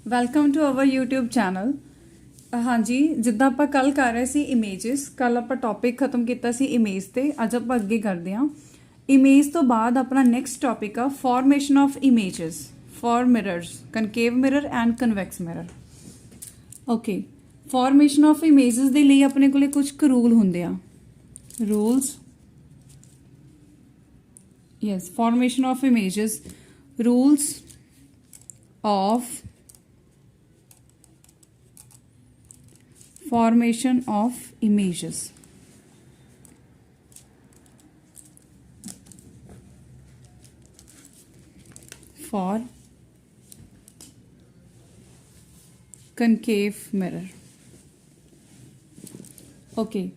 Welcome to our YouTube channel. ਹਾਂਜੀ, ਜਿੱਦਾਂ ਆਪਾਂ ਕੱਲ ਕਰ ਰਹੇ ਸੀ ਇਮੇजेस, ਕੱਲ ਆਪਾਂ ਟੌਪਿਕ ਖਤਮ ਕੀਤਾ ਸੀ ਇਮੇਜ ਤੇ। ਅੱਜ ਆਪਾਂ ਅੱਗੇ ਕਰਦੇ ਹਾਂ। ਇਮੇਜ ਤੋਂ ਬਾਅਦ ਆਪਣਾ ਨੈਕਸਟ ਟੌਪਿਕ ਆ formation of images for mirrors, concave mirror and convex mirror. Okay, formation of images ਦੇ ਲਈ ਆਪਣੇ ਕੋਲੇ ਕੁਝ ਕੁ ਰੂਲ ਹੁੰਦੇ ਆ। Rules, yes, formation of images, rules of formation of images. For concave mirror. Okay,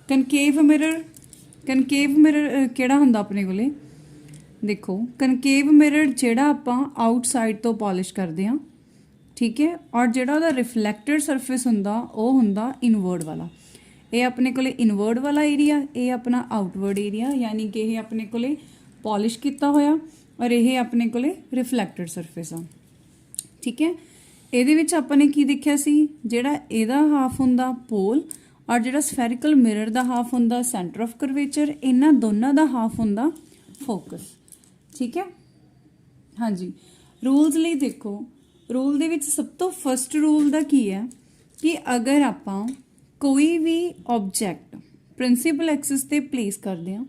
concave mirror ਕਿਹੜਾ ਹੁੰਦਾ ਆਪਣੇ ਕੋਲੇ? देखो, कनकेव मिरर जेड़ा आपां आउटसाइड तो पॉलिश करते हैं, ठीक है, और जेड़ा उहदा रिफ्लैक्टेड सरफेस हुंदा वो हुंदा इनवर्ड वाला। ये अपने कोले इनवर्ड वाला एरिया, ये अपना आउटवर्ड एरिया, यानी कि ये अपने कोले पॉलिश किया होया और ये अपने कोले रिफ्लैक्टेड सरफेस आ, ठीक है। ਇਹਦੇ ਵਿੱਚ ਆਪਾਂ ਨੇ ਕੀ ਦੇਖਿਆ ਸੀ? ਜਿਹੜਾ ਇਹਦਾ ਹਾਫ ਹੁੰਦਾ ਪੋਲ ਔਰ ਜਿਹੜਾ ਸਫੈਰਿਕਲ ਮਿਰਰ ਦਾ ਹਾਫ ਹੁੰਦਾ ਸੈਂਟਰ ਆਫ ਕਰਵੇਚਰ, ਇਹਨਾਂ ਦੋਨਾਂ ਦਾ ਹਾਫ ਹੁੰਦਾ ਫੋਕਸ, ठीक है। हाँ जी, रूल्स ਲਈ देखो, रूल ਦੇ ਵਿੱਚ ਸਭ ਤੋਂ ਫਸਟ रूल ਦਾ ਕੀ ਹੈ ਕਿ ਅਗਰ ਆਪਾਂ ਕੋਈ ਵੀ ਆਬਜੈਕਟ ਪ੍ਰਿੰਸੀਪਲ ਐਕਸਿਸ ਤੇ ਪਲੇਸ ਕਰਦੇ ਹਾਂ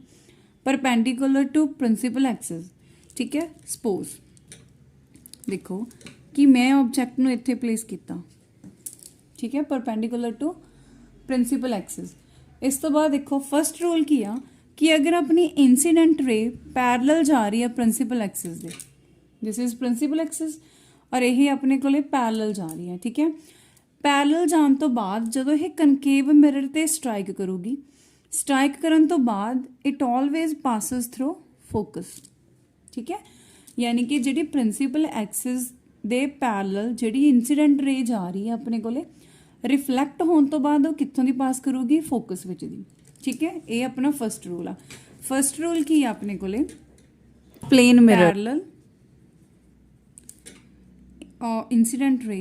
ਪਰਪੈਂਡੀਕੂਲਰ ਟੂ ਪ੍ਰਿੰਸੀਪਲ ਐਕਸਿਸ, ਠੀਕ ਹੈ। ਸਪੋਜ਼ ਦੇਖੋ ਕਿ ਮੈਂ ਆਬਜੈਕਟ ਨੂੰ ਇੱਥੇ ਪਲੇਸ ਕੀਤਾ, ਠੀਕ ਹੈ, ਪਰਪੈਂਡੀਕੂਲਰ ਟੂ ਪ੍ਰਿੰਸੀਪਲ ਐਕਸਿਸ। ਇਸ ਤੋਂ ਬਾਅਦ ਦੇਖੋ ਫਸਟ रूल ਕੀ ਆ कि अगर अपनी इंसीडेंट रे पैरल जा रही है principal axis they, this is principal axis और यही अपने कोले पैरल जा रही है, ठीक है। पैरल जान तो बाद जो ये कनकेव मिरर ते स्ट्राइक करूगी, स्ट्राइक करन तो बाद it always passes through focus, ठीक है। यानी कि जिहड़ी प्रिंसीपल एक्सिस दे पैरल जिहड़ी इंसीडेंट रे जा रही है अपने कोले रिफ्लैक्ट होने तो बाद वो कित्थों दी पास करूगी? फोकस विच दी, ठीक है। ये अपना फस्ट रूल आ। फस्ट रूल की है अपने कोले प्लेन मिरर पैरेलल और इंसिडेंट रे,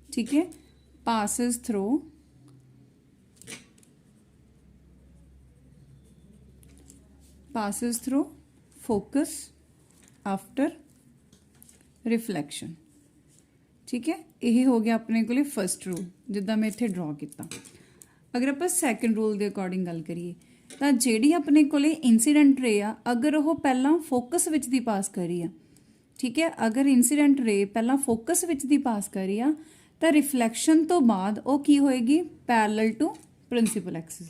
ठीक है, passes through focus after reflection, ठीक है। यही हो गया अपने को फस्ट रूल जिदा मैं इत्थे ड्रॉ किया। अगर आप सैकेंड रूल के अकॉर्डिंग गल करिए तो जी अपने को इंसीडेंट रे आ, अगर वो पहला फोकस विच दी पास करी आ, ठीक है, अगर इंसीडेंट रे पहला फोकस विच दी पास करी आ तो रिफ्लैक्शन तो बाद वो की होएगी? पैरेलल टू प्रिंसीपल एक्सिस,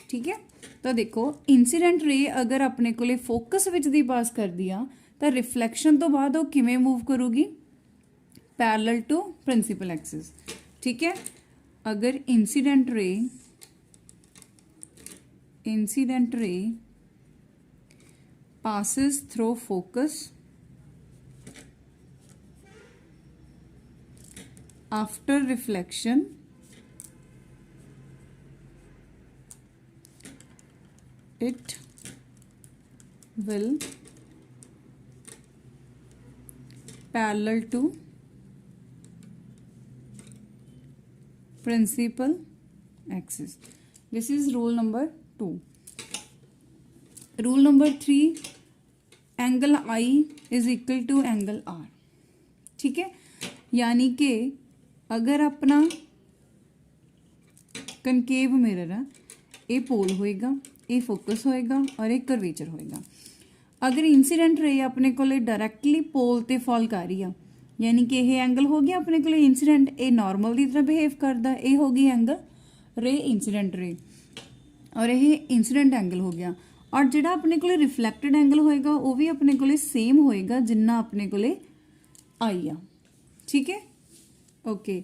ठीक है। तो देखो इंसीडेंट रे अगर अपने को फोकस विच दी पास कर दी आ तो रिफ्लैक्शन तो बाद वो किवें मूव करूगी? पैरेलल टू प्रिंसिपल एक्सिस, ठीक है। अगर incident ray passes through focus after reflection, it will parallel to principal axis. This is rule number 2. Rule number 3, angle I is equal to angle R, ठीक है। यानी कि अगर अपना कनकेव मिरर है, ये पोल होएगा, ये फोकस होएगा और एक कर्वेचर होएगा। अगर इंसीडेंट रे अपने को डायरैक्टली पोल ते फॉल कर रही है, यानी कि यह एंगल हो गया अपने को इंसीडेंट, ये नॉर्मल की तरह बिहेव करता, ये हो गई एंगल रे इंसीडेंट रे और ये इंसीडेंट एंगल हो गया। और जिहड़ा अपने को रिफ्लैक्टेड एंगल होएगा वो भी अपने को सेम होएगा जिन्ना अपने को आई आ, ठीक है। Okay,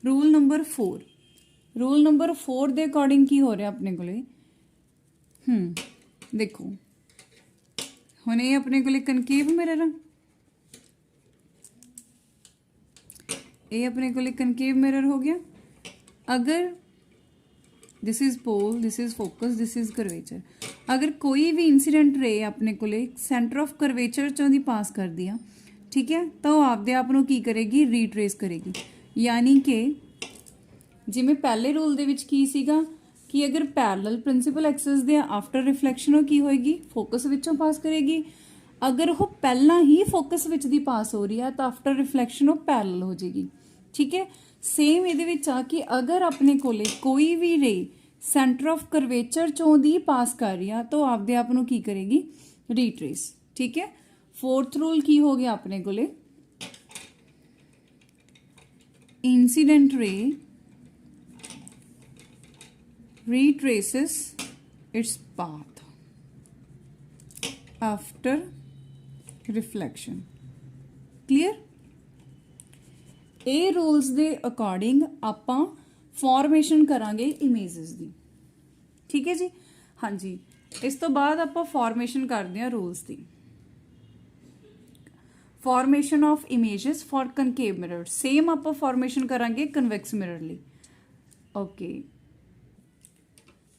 rule number 4। Rule number 4 के अकॉर्डिंग की हो रहा अपने को देखो हुण ये अपने को कनकेव मिरर, ये अपने को कनकेव मिरर हो गया। अगर this is pole, this is focus, this is curvature, अगर कोई भी इंसीडेंट रे अपने कोले सेंटर ऑफ करवेचर चों दी पास करदी आ, ठीक है, तो वो आपदे आप नूं की करेगी, रीट्रेस करेगी। यानी कि जिवें पहले रूल दे विच की सीगा कि अगर पैरलल प्रिंसीपल एक्सिस दे आफ्टर रिफ्लैक्शन वो की होएगी, फोकस विचों पास करेगी। अगर वो पहला ही फोकस विच दी पास हो रही है तो आफ्टर रिफ्लैक्शन वो पैरलल हो जाएगी, ठीक है। सेम ये विच आ कि अगर अपने कोले कोई भी रे सेंटर ऑफ करवेचर चों दी पास कर रही है तो आपदे आप नूं की करेगी, रीट्रेस, ठीक है। फोर्थ रूल की हो गया अपने कोले, इंसीडेंट रे retraces its path after reflection। clear? ਇਹ रूल्स ਦੇ ਅਕੋਰਡਿੰਗ ਆਪਾਂ ਫਾਰਮੇਸ਼ਨ ਕਰਾਂਗੇ ਇਮੇजेस ਦੀ, ਠੀਕ ਹੈ ਜੀ। ਹਾਂਜੀ, ਇਸ ਤੋਂ ਬਾਅਦ ਆਪਾਂ ਫਾਰਮੇਸ਼ਨ ਕਰਦੇ ਹਾਂ रूल्स ਦੀ। Formation of images for concave mirror, same ਆਪਾਂ ਫਾਰਮੇਸ਼ਨ ਕਰਾਂਗੇ ਕਨਵੈਕਸ ਮਿਰਰ ਲਈ। ਓਕੇ,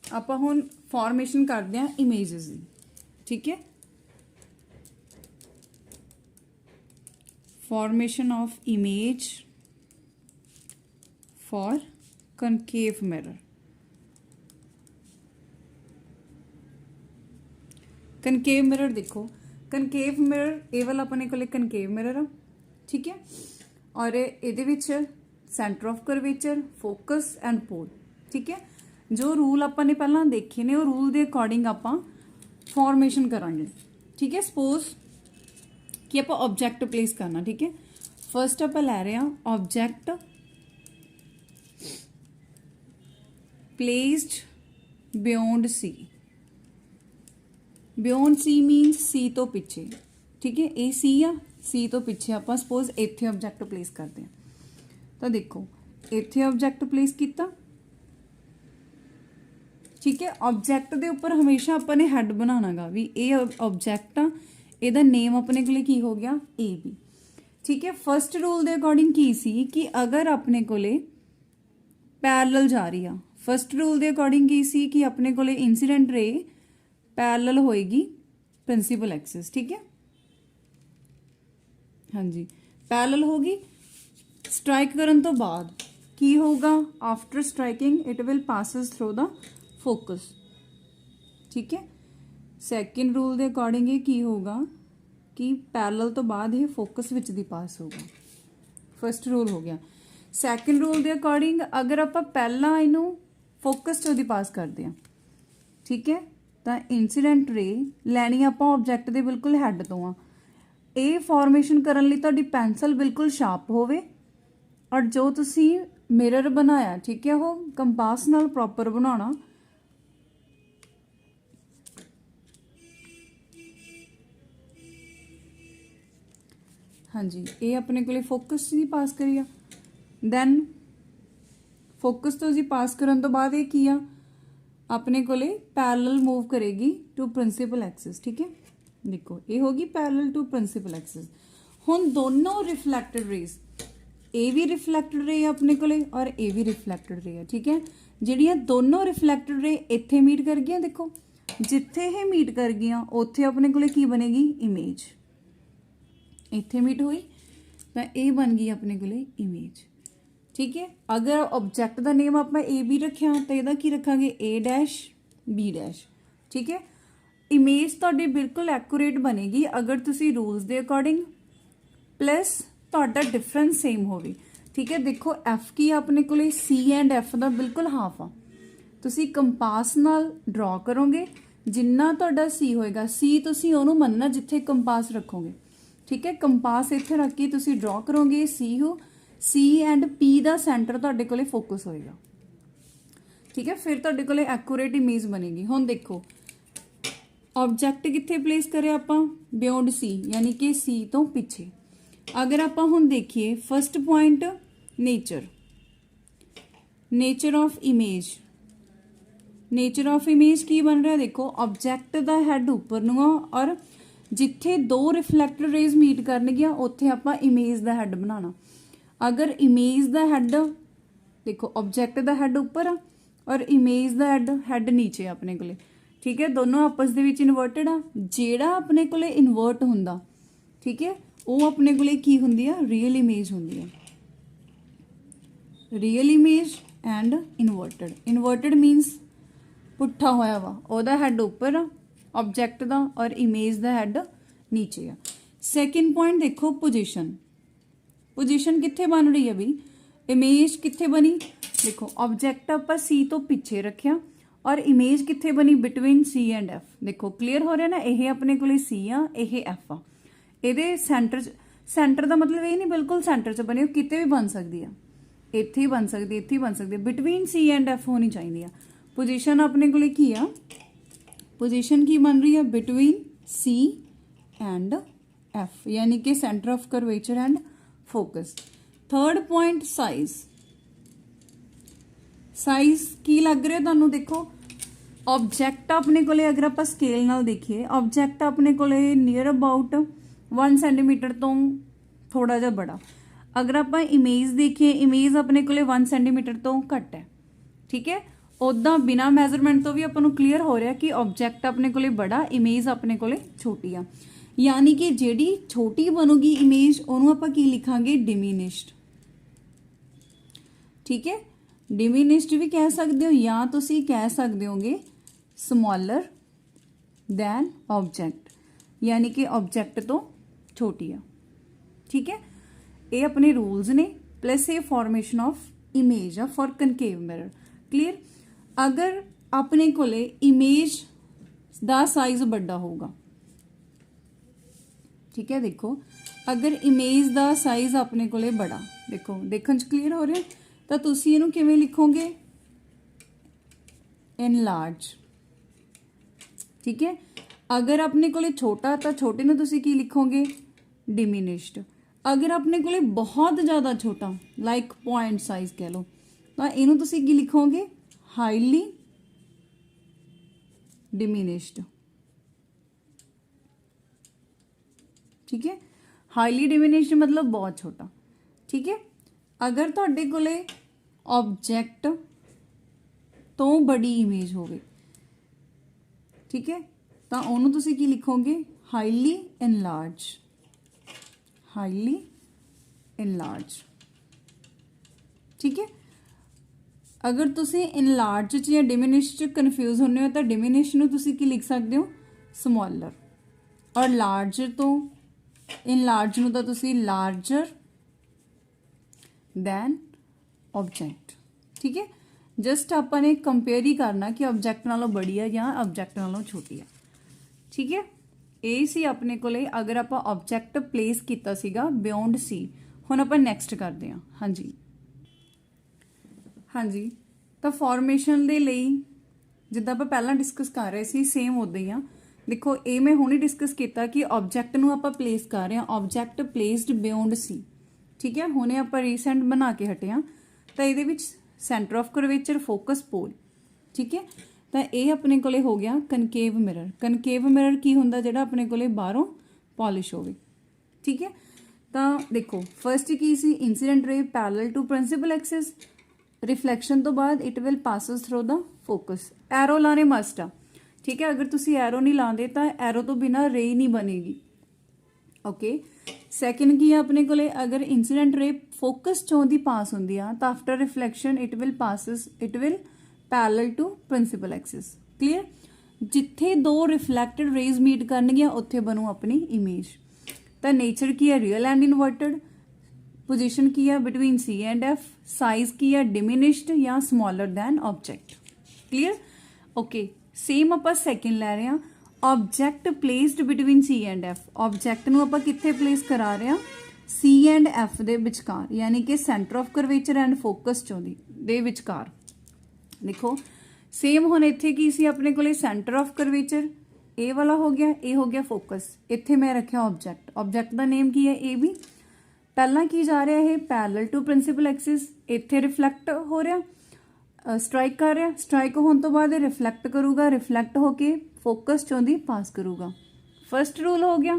ਆਪਾਂ ਹੁਣ ਫਾਰਮੇਸ਼ਨ ਕਰਦੇ ਹਾਂ ਇਮੇजेस ਦੀ, ਠੀਕ ਹੈ। Formation of image for concave mirror. Concave mirror ਦੇਖੋ, ਕਨਕੇਵ ਮਿਰਰ ਇਹ ਵਾਲਾ ਆਪਣੇ ਕੋਲੇ ਕਨਕੇਵ ਮਿਰਰ ਆ, ਠੀਕ ਹੈ। ਔਰ ਇਹਦੇ ਵਿੱਚ centre of curvature, focus and pole, ठीक है। जो रूल ਆਪਾਂ ਨੇ ਪਹਿਲਾਂ ਦੇਖੇ ਨੇ ਉਹ रूल ਦੇ ਅਕੋਰਡਿੰਗ ਆਪਾਂ ਫਾਰਮੇਸ਼ਨ ਕਰਾਂਗੇ, ਠੀਕ ਹੈ। ਸਪੋਜ਼ ਕਿ ਆਪਾਂ ਆਬਜੈਕਟ ਪਲੇਸ ਕਰਨਾ, ਠੀਕ ਹੈ। ਫਰਸਟ ਆਪਾਂ ਲੈ ਰਹੇ ਹਾਂ ਆਬਜੈਕਟ ਪਲੇਸਡ ਬਿਯੋਂਡ ਸੀ। ਬਿਯੋਂਡ ਸੀ ਮੀਨਸ ਸੀ ਤੋਂ ਪਿੱਛੇ, ਠੀਕ ਹੈ। ਇਹ ਸੀ ਆ, ਸੀ ਤੋਂ ਪਿੱਛੇ ਆਪਾਂ ਸਪੋਜ਼ ਇੱਥੇ ਆਬਜੈਕਟ ਪਲੇਸ ਕਰਦੇ ਹਾਂ। ਤਾਂ ਦੇਖੋ ਇੱਥੇ ਆਬਜੈਕਟ ਪਲੇਸ ਕੀਤਾ, ठीक है। ऑब्जेक्ट के उपर हमेशा अपने हैड बनाना भी ये ऑब्जेक्ट आ, ਇਹਦਾ नेम अपने को की हो गया ए बी, ठीक है। फर्स्ट रूल के अकॉर्डिंग की सी कि अगर अपने कोले पैरल जा रही आ, फर्स्ट रूल के अकॉर्डिंग की सी कि अपने कोले इंसीडेंट रे पैरल होएगी प्रिंसीपल एक्सिस, ठीक है। हाँ जी, पैरल होगी। स्ट्राइक करन तो बाद की होगा, after striking it will passes through the focus, ठीक है। सैकेंड रूल के अकॉर्डिंग ये की होगा कि पैरल तो बाद ये फोकस विच दी पास होगा। फर्स्ट रूल हो गया। सैकेंड रूल के अकॉर्डिंग अगर आप पहला इनू फोकस चो दी पास करते हैं, ठीक है, तो इंसीडेंट रे लैनी आप ऑब्जेक्ट के बिल्कुल हैड तो आ। ये फॉर्मेशन करने लई तुहाडी पेंसिल बिल्कुल शार्प होवे और जो तुसी मिरर बनाया, ठीक है, वो कंपास नाल प्रॉपर बनाना। हाँ जी, ये अपने को फोकस जी पास करी आ। दैन फोकस तो जी पास करन तो बाद ये की आ, अपने को पैरल मूव करेगी टू प्रिंसीपल एक्सिस, ठीक है। देखो ये होगी पैरल टू प्रिंसीपल एक्सिस। हुण दोनों रिफ्लैक्टेड रेज, ए भी रिफ्लैक्टेड रे अपने को और ए भी रिफ्लैक्टेड रे है, ठीक है। जिहड़ियां दोनों रिफ्लैक्टेड रे इत्थे मीट कर गई, देखो जिथे ये मीट कर गई उत्थे अपने को की बनेगी इमेज। इत्थे मीट हुई तो ये बन गई अपने को इमेज, ठीक है। अगर ऑब्जेक्ट का नेम आप ए बी रखा तो यदा की रखांगे ए डैश बी डैश, ठीक है। इमेज तुहाडी बिल्कुल एक्यूरेट बनेगी अगर तुसी रूल्स के अकॉर्डिंग प्लस तुहाडा डिफरेंस सेम होवे, ठीक है। देखो एफ की अपने को सी एंड एफ का बिल्कुल हाफ आ, तुसी कंपास नाल ड्रॉ करोगे, जिन्ना तुहाडा सी होएगा, सी तुसी ओनू मनना जिथे कंपास रखोगे, ठीक है। कंपास इत्थे रख के तुसी ड्रॉ करोगे सी हो, सी एंड पी का सेंटर तुहाडे कोले फोकस होएगा, ठीक है। फिर तुहाडे कोले एक्यूरेट इमेज बनेगी। हुण देखो ऑब्जेक्ट कित्थे प्लेस करे आपां, बियॉन्ड सी, यानी कि सी तो पिछे। अगर आपां हुण देखिए first point nature, nature of image, nature of image की बन रहा, देखो ऑब्जेक्ट का हैड उपर नूं आ और जिथे दो रिफ्लैक्टेड रेज मीट करनगियां उत्थे आपां इमेज का हैड बनाना। अगर इमेज का हैड देखो ऑब्जेक्ट का हैड उपर आ और इमेज का हैड नीचे अपने को, ठीक है, दोनों आपस ਦੇ ਵਿੱਚ ਇਨਵਰਟਡ ਆ। ਜਿਹੜਾ ਆਪਣੇ ਕੋਲੇ ਇਨਵਰਟ ਹੁੰਦਾ, ठीक है, ਉਹ ਆਪਣੇ ਕੋਲੇ ਕੀ ਹੁੰਦੀ ਆ, ਰੀਅਲ ਇਮੇਜ ਹੁੰਦੀ ਆ। Real image and inverted. Inverted means ਪੁੱਠਾ ਹੋਇਆ ਵਾ, ਉਹਦਾ ਹੈਡ ਉੱਪਰ ਆ ਆਬਜੈਕਟ ਦਾ ਔਰ ਇਮੇਜ ਦਾ ਹੈਡ ਨੀਚੇ ਆ। ਸੈਕਿੰਡ ਪੁਆਇੰਟ ਦੇਖੋ, ਪੋਜੀਸ਼ਨ। ਪੋਜੀਸ਼ਨ ਕਿੱਥੇ ਬਣ ਰਹੀ ਹੈ ਬਈ, ਇਮੇਜ ਕਿੱਥੇ ਬਣੀ, ਦੇਖੋ ਆਬਜੈਕਟ ਆਪਾਂ ਸੀ ਤੋਂ ਪਿੱਛੇ ਰੱਖਿਆ ਔਰ ਇਮੇਜ ਕਿੱਥੇ ਬਣੀ, ਬਿਟਵੀਨ ਸੀ ਐਂਡ ਐਫ। ਦੇਖੋ ਕਲੀਅਰ ਹੋ ਰਿਹਾ ਨਾ, ਇਹ ਆਪਣੇ ਕੋਲੇ ਸੀ ਆ, ਇਹ ਐਫ ਆ। ਇਹਦੇ ਸੈਂਟਰ ਦਾ ਮਤਲਬ ਇਹ ਨਹੀਂ ਬਿਲਕੁਲ ਸੈਂਟਰ 'ਚ ਬਣੇ, ਉਹ ਕਿਤੇ ਵੀ ਬਣ ਸਕਦੀ ਆ, ਇੱਥੇ ਹੀ ਬਣ ਸਕਦੀ, ਇੱਥੇ ਹੀ ਬਣ ਸਕਦੀ, ਬਿਟਵੀਨ ਸੀ ਐਂਡ ਐਫ ਹੋਣੀ ਚਾਹੀਦੀ ਆ। ਪੋਜੀਸ਼ਨ ਆਪਣੇ ਕੋਲੇ ਕੀ ਆ, ਪੋਜੀਸ਼ਨ ਕੀ ਬਣ ਰਹੀ ਆ, ਬਿਟਵੀਨ ਸੀ ਐਂਡ ਐਫ, ਯਾਨੀ ਕਿ centre of curvature and focus. Third point, size. Size ਕੀ ਲੱਗ ਰਿਹਾ ਤੁਹਾਨੂੰ, ਦੇਖੋ ਆਬਜੈਕਟ ਆਪਣੇ ਕੋਲੇ ਅਗਰ ਆਪਾਂ ਸਕੇਲ ਨਾਲ ਦੇਖੀਏ, ਆਬਜੈਕਟ ਆਪਣੇ ਕੋਲੇ ਨੀਅਰ ਅਬਾਊਟ 1 ਸੈਂਟੀਮੀਟਰ ਤੋਂ ਥੋੜਾ ਜਿਹਾ ਬੜਾ। ਅਗਰ ਆਪਾਂ ਇਮੇਜ ਦੇਖੀਏ, ਇਮੇਜ ਆਪਣੇ ਕੋਲੇ 1 ਸੈਂਟੀਮੀਟਰ ਤੋਂ ਘੱਟ ਹੈ, ਠੀਕ ਹੈ। ਉੱਦਾਂ ਬਿਨਾ ਮੈਜ਼ਰਮੈਂਟ ਤੋਂ ਵੀ ਆਪਾਂ ਨੂੰ ਕਲੀਅਰ ਹੋ ਰਿਹਾ ਕਿ ਆਬਜੈਕਟ ਆਪਣੇ ਕੋਲੇ ਬੜਾ, ਇਮੇਜ ਆਪਣੇ ਕੋਲੇ ਛੋਟੀ ਆ। ਯਾਨੀ ਕਿ ਜਿਹੜੀ ਛੋਟੀ ਬਣੂਗੀ ਇਮੇਜ, ਉਹਨੂੰ ਆਪਾਂ ਕੀ ਲਿਖਾਂਗੇ, ਡਿਮੀਨਿਸ਼ਡ, ਠੀਕ ਹੈ। ਡਿਮੀਨਿਸ਼ਡ ਵੀ ਕਹਿ ਸਕਦੇ ਹੋ, ਜਾਂ ਤੁਸੀਂ ਕਹਿ ਸਕਦੇ ਹੋਗੇ ਸਮਾਲਰ ਦੈਨ ਆਬਜੈਕਟ, ਯਾਨੀ ਕਿ ਆਬਜੈਕਟ ਤੋਂ ਛੋਟੀ ਆ, ਠੀਕ ਹੈ। ਇਹ ਆਪਣੇ ਰੂਲਸ ਨੇ, ਪਲੱਸ ਇਹ ਫਾਰਮੇਸ਼ਨ ਆਫ ਇਮੇਜ ਆ ਫॉर ਕਨਕੇਵ ਮਿਰਰ। ਕਲੀਅਰ। ਅਗਰ ਆਪਣੇ ਕੋਲੇ ਇਮੇਜ ਦਾ ਸਾਈਜ਼ ਵੱਡਾ ਹੋਊਗਾ, ठीक है, देखो अगर इमेज का साइज अपने कोले बड़ा, देखो देखने च क्लीयर हो रहा, तो तुसी इहनूं किवें लिखोगे, इनलार्ज, ठीक है। अगर अपने कोले छोटा, तो छोटे नूं तुसी की लिखोगे, डिमिनिश्ड। अगर अपने कोले बहुत ज़्यादा छोटा, लाइक पॉइंट साइज कह लो, तो इहनूं तुसी की लिखोगे, हाईली डिमिनिश्ड, ठीक है। हाईली डिमिनिश्ड मतलब बहुत छोटा, ठीक है। अगर तुहाडे कोले ऑब्जेक्ट तो बड़ी इमेज होवे, ठीक है, तो उन्होंने तुसी की लिखोगे, हाईली इनलार्ज, हाईली इनलार्ज, ठीक है। अगर तुसी इनलार्ज च या डिमिनिश च कन्फ्यूज होने हो, तो डिमिनिश नूं तुसी की लिख सकते हो, स्मॉलर, और लार्ज तो इनलार्ज नूं तां तुसी लार्जर दैन ऑब्जेक्ट, ठीक है। जस्ट आपां ने कंपेयर ही करना कि ऑब्जेक्ट नालों बड़ी है या ऑब्जेक्ट नालों छोटी है, ठीक है। ये सी अपने कोले अगर आपां ऑब्जेक्ट प्लेस कीता सीगा बियॉन्ड सी। हुण आपां नैक्सट करदे हां। हाँ जी, हाँ जी, तो फॉर्मेशन दे लई जिद्दां आपां पहलां डिस्कस कर रहे सी, सेम उदां ही आ। देखो ये मैं हुणे डिस्कस किया कि ऑब्जेक्ट नूं आपां प्लेस कर रहे हैं, ऑब्जेक्ट प्लेसड बियॉन्ड सी, ठीक है। हुणे आपां रीसेंट बना के हटे हां, तो ये विच centre of curvature, focus, pole, ठीक है। तो ये अपने कोले हो गया कनकेव मिरर। कनकेव मिरर की हुंदा, जिहड़ा अपने कोले बाहरों पॉलिश होवे, ठीक है। तो देखो फर्स्ट की सी, incident ray parallel to principal axis, reflection तो बाद it will passes through the focus. Arrow लाने मस्ट आ, ठीक है। अगर तुसी एरो नहीं लाते तो एरो तो बिना रे नहीं बनेगी, ओके। सैकेंड की है अपने कोले, अगर इंसीडेंट रे फोकस चों दी पास होंदी आ, तो after reflection it will parallel to principal axis. Clear. जिथे दो रिफ्लैक्टेड रेज मीट करनगियां, उत्थे बनू अपनी इमेज। तो नेचर की है रियल एंड इनवर्टेड, पोजीशन की है between C and F, size की है डिमिनिश्ड या smaller than object. Clear, okay. Same ਆਪਾਂ ਸੈਕਿੰਡ ਲੈ ਰਹੇ ਹਾਂ, object placed between C and F. Object ਨੂੰ ਆਪਾਂ ਕਿੱਥੇ ਪਲੇਸ ਕਰਾ ਰਹੇ ਹਾਂ, सी एंड एफ ਦੇ ਵਿਚਕਾਰ, ਯਾਨੀ ਕਿ centre of curvature and focus ਚੋਂ ਦੇ ਵਿਚਕਾਰ। ਦੇਖੋ सेम ਹੁਣ ਇੱਥੇ ਕੀ ਸੀ ਆਪਣੇ ਕੋਲੇ, ਸੈਂਟਰ ਆਫ ਕਰਵੇਚਰ, ਇਹ ਵਾਲਾ ਹੋ ਗਿਆ, ਇਹ ਹੋ ਗਿਆ ਫੋਕਸ। ਇੱਥੇ ਮੈਂ ਰੱਖਿਆ ऑब्जेक्ट, ऑब्जेक्ट ਦਾ ਨੇਮ ਕੀ ਹੈ, ए बी। ਪਹਿਲਾਂ ਕੀ ਜਾ ਰਿਹਾ, ਇਹ ਪੈਰਲਲ ਟੂ ਪ੍ਰਿੰਸੀਪਲ ਐਕਸਿਸ, ਇੱਥੇ ਰਿਫਲੈਕਟ ਹੋ ਰਿਹਾ, स्ट्राइक कर रहा, स्ट्राइक होने तो बाद रिफ्लैक्ट करूगा, रिफ्लैक्ट होके फोकस चों दी पास करूगा। फर्स्ट रूल हो गया।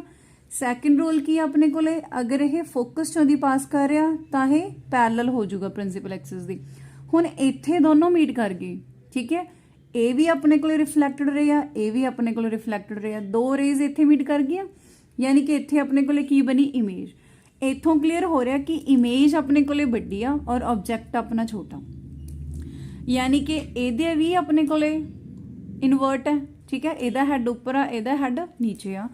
सैकेंड रूल की अपने को, अगर यह फोकस चों दी पास कर रहा तो यह पैरेलल हो जाऊगा प्रिंसिपल एक्सिस दी। हुण इत्थे दोनों मीट कर गए, ठीक है। ਇਹ ਵੀ ਆਪਣੇ ਕੋਲੇ ਰਿਫਲੈਕਟਡ ਰੇ ਆ, ਇਹ ਵੀ ਆਪਣੇ ਕੋਲੇ ਰਿਫਲੈਕਟਡ ਰੇ ਆ, ਦੋ ਰੇਜ਼ ਇੱਥੇ ਮੀਟ ਕਰ ਗਈਆਂ, ਯਾਨੀ ਕਿ ਇੱਥੇ ਆਪਣੇ ਕੋਲੇ ਕੀ ਬਣੀ ਇਮੇਜ। ਇੱਥੋਂ ਕਲੀਅਰ ਹੋ ਰਿਹਾ ਕਿ ਇਮੇਜ ਆਪਣੇ ਕੋਲੇ ਵੱਡੀ ਆ ਔਰ ਆਬਜੈਕਟ ਆਪਣਾ ਛੋਟਾ, ਯਾਨੀ ਕਿ ਇਹਦੇ ਵੀ ਆਪਣੇ ਕੋਲੇ ਇਨਵਰਟ ਹੈ, ਠੀਕ ਹੈ। ਇਹਦਾ ਹੈਡ ਉੱਪਰ ਆ, ਇਹਦਾ ਹੈਡ ਨੀਚੇ ਆ,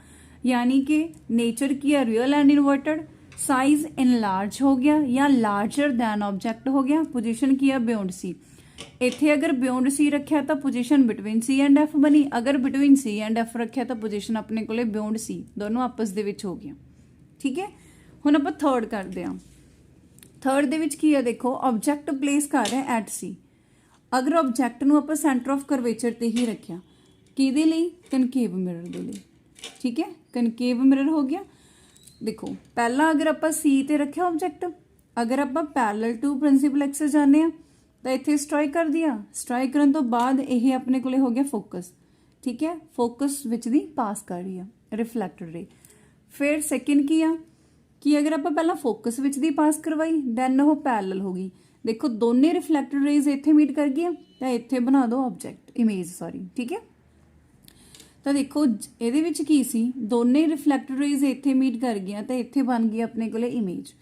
यानी कि नेचर की है real and inverted, size enlarge हो गया या लार्जर दैन ऑब्जेक्ट हो गया, पोजीशन की है बियॉन्ड सी। इत्थे अगर बियॉन्ड सी रखा तो position between C and F बनी, अगर बिटवीन सी एंड एफ रखा तो पोजीशन अपने को बियॉन्ड सी, दोनों आपस दे विच हो गया, ठीक है। हुण आपां थर्ड करते हैं। थर्ड दे विच की है देखो, ऑब्जेक्ट प्लेस कर रहे हैं एट सी। अगर ऑब्जेक्ट नूं आपां सेंटर ऑफ करवेचर ते ही रखिया, किहदे लई, कनकेव मिरर दे लई, ठीक है। कनकेव मिरर हो गया। देखो पहला अगर आप सी ते रखा ऑब्जेक्ट, अगर आप पैरेलल टू प्रिंसिपल एक्सिस जाने तो इत्थे स्ट्राइक कर दिया, स्ट्राइक करने तो बाद यह अपने को हो गया फोकस, ठीक है। फोकस विच दी पास कर रही है रिफ्लैक्टेड रे। फिर सैकेंड की आ कि अगर आप पहला फोकस विच दी पास करवाई दैन वो पैरेलल हो गई। देखो दोनों रिफ्लैक्टेड रेज इत्थे मीट कर गई तो इत्थे बना दो ऑब्जेक्ट इमेज, सॉरी, ठीक है। तो देखो ये की सी, दोने रिफ्लैक्टेड रेज इत्थे मीट कर गई तो इत्थे बन गई अपने को इमेज।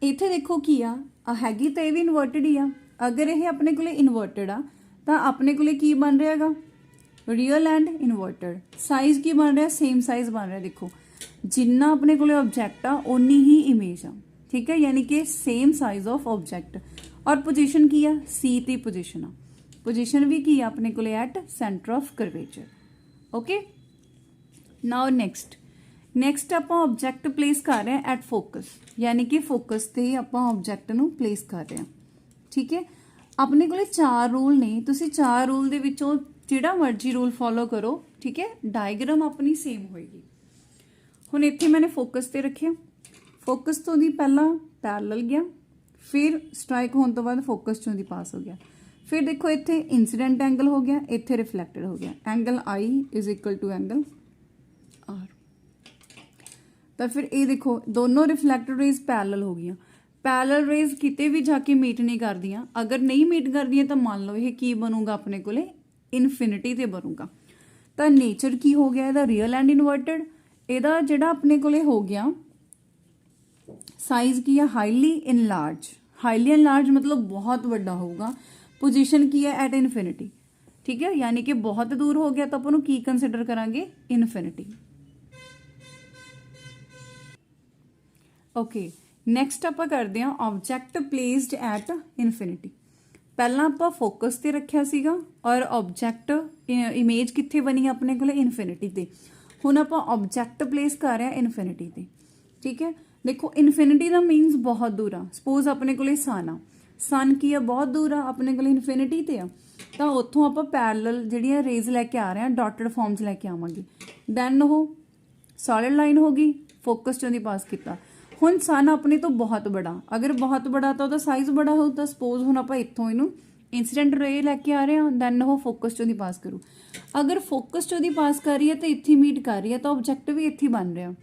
इत्थे देखो की आ हैगी तो यह भी इन्वर्टेड ही आ, अगर यह अपने को इन्वर्टेड आ तो अपने को की बन रहा है रियल एंड इन्वर्टेड। साइज की बन रहा, सेम साइज बन रहा, देखो जिन्ना अपने को ऑब्जेक्ट आ उन्नी ही इमेज आ, ठीक है, यानी कि सेम साइज ऑफ ऑब्जेक्ट। और पोजीशन की आ सी ती पोजीशन आ, पोजीशन भी की अपने को at centre of curvature, okay. Now next आप ऑब्जेक्ट प्लेस कर रहे हैं एट फोकस, यानी कि फोकस ते ही आप ऑब्जेक्ट नू प्लेस कर रहे हैं, ठीक है। अपने को 4 रूल ने, तुसी 4 रूल दे विचों जिहड़ा मर्जी रूल फॉलो करो, ठीक है। डायग्राम अपनी सेम होएगी। हुण इत्थे मैंने फोकस ते रखे, फोकस तो दी पहला पैरेलल गया, फिर स्ट्राइक होने तो बाद फोकस चों दी पास हो गया। फिर देखो इत्थे इंसीडेंट एंगल हो गया, इत्थे रिफ्लैक्टेड हो गया, angle I is equal to angle R. तो फिर ये देखो दोनों रिफ्लैक्टेड रेज पैरेलल हो गई। पैरेलल रेज किते भी जाके मीट नहीं कर दियां, अगर नहीं मीट कर दियां तो मान लो ये की बनूगा अपने को इनफिनिटी ते बनूगा। तो नेचर की हो गया इहदा रियल एंड इन्वर्टेड, इहदा जिहड़ा अपने को हो गया साइज की है हाईली इनलार्ज, हाईली इनलार्ज मतलब बहुत बड़ा होगा। पोजीशन की है एट इनफिनिटी, ठीक है, यानी कि बहुत दूर हो गया तो अपन की कंसिडर करांगे इनफिनिटी, ओके। नैक्सट आप करते हैं ऑब्जेक्ट प्लेस्ड एट इनफिनिटी। पहला आप फोकस ते रखा सीगा और ऑब्जेक्ट इमेज कित्थे बनी अपने को इनफिनिटी ते। हुण आप ऑब्जेक्ट प्लेस कर रहे हैं इनफिनिटी ते, ठीक है। देखो इनफिनिटी का मीनस बहुत दूर आ, सपोज अपने को सन आ, सन की है बहुत दूर आ अपने को इनफिनिटी ते आ, तो उत्थों आप पैरेलल जिहड़ियां रेज लैके आ रहे हैं डॉटेड फॉर्म च लैके आवांगे, दैन वो सॉलिड लाइन होगी, फोकस चों दी पास किया। हुण सन अपने तो बहुत बड़ा, अगर बहुत बड़ा तो वह साइज बड़ा हो, तो सपोज हुण आप इत्थों इनू इंसीडेंट रे लैके आ रहे हैं, दैन वो फोकस चों दी पास करूँ। अगर फोकस चों दी पास कर रही है तो इत्थे मीट कर रही है, तो ऑब्जेक्ट भी इत्थे बन रहा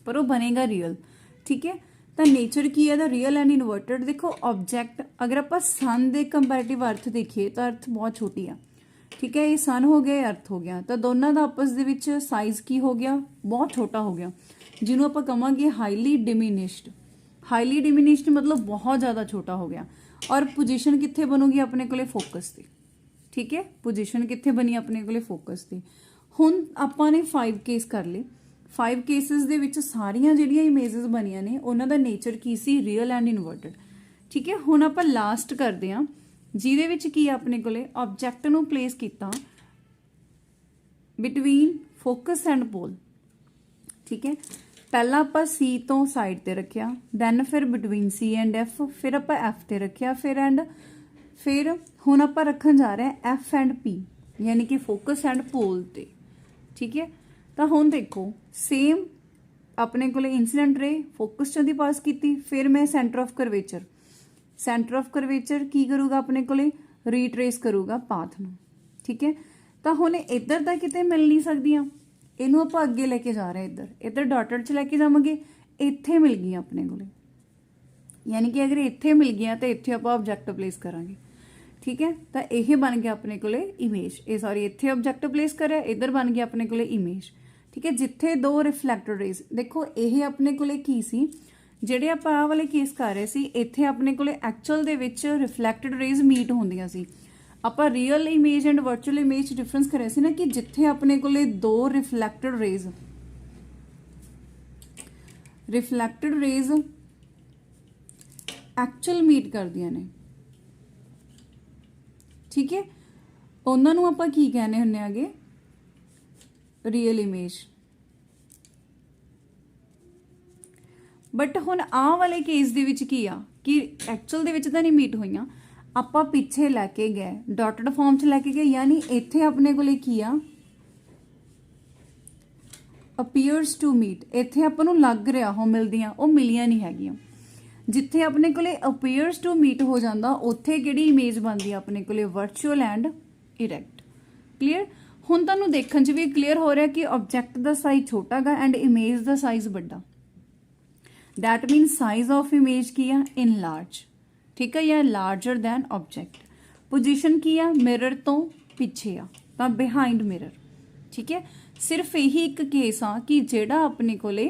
पर वो बनेगा रियल, ठीक है। तो नेचर की है रियल एंड इन्वर्टेड। देखो ऑब्जेक्ट अगर आप सन के कंपैरेटिव अर्थ देखिए तो अर्थ बहुत छोटी है, ठीक है, ये सन हो गया अर्थ हो गया, तो दोनों का आपस दे विच साइज की हो गया बहुत छोटा हो गया, जिन्हों आप कहांगे हाईली डिमिनिश्ड। हाईली डिमिनिश्ड मतलब बहुत ज़्यादा छोटा हो गया। और पोजीशन कित्थे बनूगी अपने को फोकस से, ठीक है, पोजीशन कित्थे बनी अपने को फोकस से। हुण आपां ने 5 केस कर ले, 5 केसिस दे विच सारियां जिहड़ियां इमेजेस बनियां ने उन्हां दा नेचर की सी रियल एंड इन्वर्टेड, ठीक है। हुण आपां लास्ट करदे हां जिहदे विच की अपने कोले ऑब्जेक्ट नूं प्लेस कीता बिटवीन फोकस एंड पोल, ठीक है। पहला आप सी तो साइड ते रखिया, दैन फिर बिटवीन सी एंड एफ, फिर आप एफ ते रखिया, फिर हुण आप रखन जा रहे हैं एफ एंड पी, यानी कि फोकस एंड पोल ते, ठीक है। तो हुण देखो सेम अपने को इंसीडेंट रे फोकस चों दी पास की, फिर मैं centre of curvature, centre of curvature की करूँगा अपने को रीट्रेस करूँगा पाथ नूं, ठीक है। तो हुण इधर तक किते मिल नहीं सकदियां, इनू आप अगे लेके जा रहे हैं, इधर इधर डॉटेड च लैके जावांगे, इत्थे मिल गई अपने को, यानी कि अगर इत्थे मिल गई तो इत्थे आप ऑब्जेक्ट प्लेस करांगे, ठीक है। तो यह बन गया अपने कोले इमेज, ये सॉरी इत्थे ऑब्जेक्ट प्लेस करिया, इधर बन गया अपने कोले इमेज, ठीक है। जिथे दो रिफ्लैक्टेड रेज, देखो ये अपने कोले की सी, ਜਿਹੜੇ ਆਪਾਂ ਆਹ ਵਾਲੇ ਕੇਸ ਕਰ ਰਹੇ ਸੀ, ਇੱਥੇ ਆਪਣੇ ਕੋਲੇ ਐਕਚੁਅਲ ਦੇ ਵਿੱਚ ਰਿਫਲੈਕਟਡ ਰੇਜ਼ ਮੀਟ ਹੁੰਦੀਆਂ ਸੀ। ਆਪਾਂ real image and virtual image difference ਕਰਿਆ ਸੀ ਨਾ, ਕਿ ਜਿੱਥੇ ਆਪਣੇ ਕੋਲੇ ਦੋ ਰਿਫਲੈਕਟਡ ਰੇਜ਼ ਐਕਚੁਅਲ ਮੀਟ ਕਰਦੀਆਂ ਨੇ, ਠੀਕ ਹੈ, ਉਹਨਾਂ ਨੂੰ ਆਪਾਂ ਕੀ ਕਹਿੰਦੇ ਹੁੰਦੇ ਆਗੇ, ਰੀਅਲ ਇਮੇਜ। बट हुण आह वाले केस दे विच की आ कि एक्चुअल दे विच तां नहीं मीट होईयां, आपां पिछे लैके गए डॉटेड फॉर्म च लैके गए, यानी इत्थे अपने कोले की आ अपीयर्स टू मीट, इत्थे आपां नूं लग रिहा हो मिलदियां, ਉਹ मिलियां नहीं हैगियां। जिथे अपने कोले अपीयर्स टू मीट हो जांदा, उत्थे किहड़ी इमेज बनदी आ अपने कोले, वर्चुअल एंड इरैक्ट। क्लीयर? हुण तुहानूं देखण च भी क्लीयर हो रहा कि ऑब्जेक्ट दा साइज छोटा गा एंड इमेज दा साइज बड़ा। That means size of image की है in large, ठीक है, या larger than object। पोजीशन की है मिरर तो पिछे आ, तो behind mirror, ठीक है। सिर्फ यही एक केस आ कि जेड़ा अपने कोले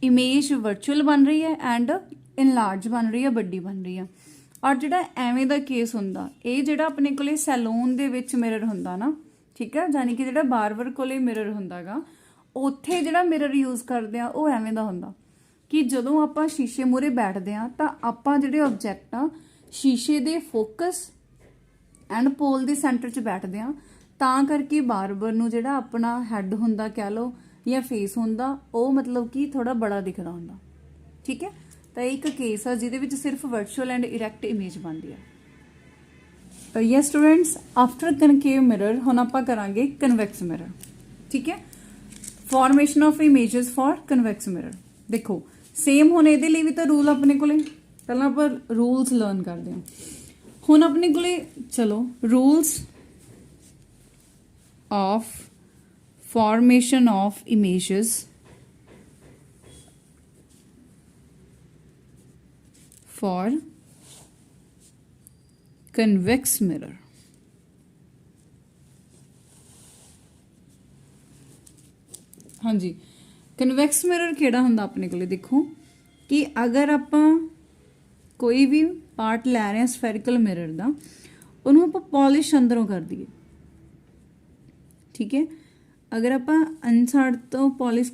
इमेज वर्चुअल बन रही है एंड इन लार्ज बन रही है, बड़ी बन रही है। और जेड़ा एवें दा केस हुंदा, ये जेड़ा अपने कोले सैलून दे विच मिरर हुंदा ना, ठीक है, यानी कि जेड़ा बार्बर कोले मिरर हुंदा गा, उत्थे जेड़ा मिरर यूज़ करदे आ वो एवें दा हुंदा कि जदों आपां शीशे मूहरे बैठदे आ तां आपां जिहड़े ऑब्जेक्ट आ शीशे दे फोकस एंड पोल दे सेंटर च बैठदे आ, तां करके बार्बर नूं जिहड़ा अपना हैड हुंदा कह लो या फेस हुंदा, वो मतलब कि थोड़ा बड़ा दिखदा हुंदा, ठीक है। तां एक केस आ जिहदे विच सिर्फ वर्चुअल एंड इरैक्ट इमेज बनदी है। Yes students, after concave mirror हुण आपां करांगे कन्वैक्स मिरर, ठीक है। Formation of images for convex mirror, देखो सेम हुण इहदे लई भी तां रूल अपने कोले, पहलां आपां रूल्स लर्न करदे हां। हुण अपने कोले चलो rules of formation of images for convex mirror. हाँ जी, कन्वैक्स मिरर किहड़ा हुंदा अपने कोले, देखो कि अगर आपां कोई भी पार्ट लै रहे हैं स्फेरिकल मिरर दा, उन्होंने आपां पॉलिश अंदरों कर दिए, ठीक है। अगर आपां अनसाइड तो पॉलिश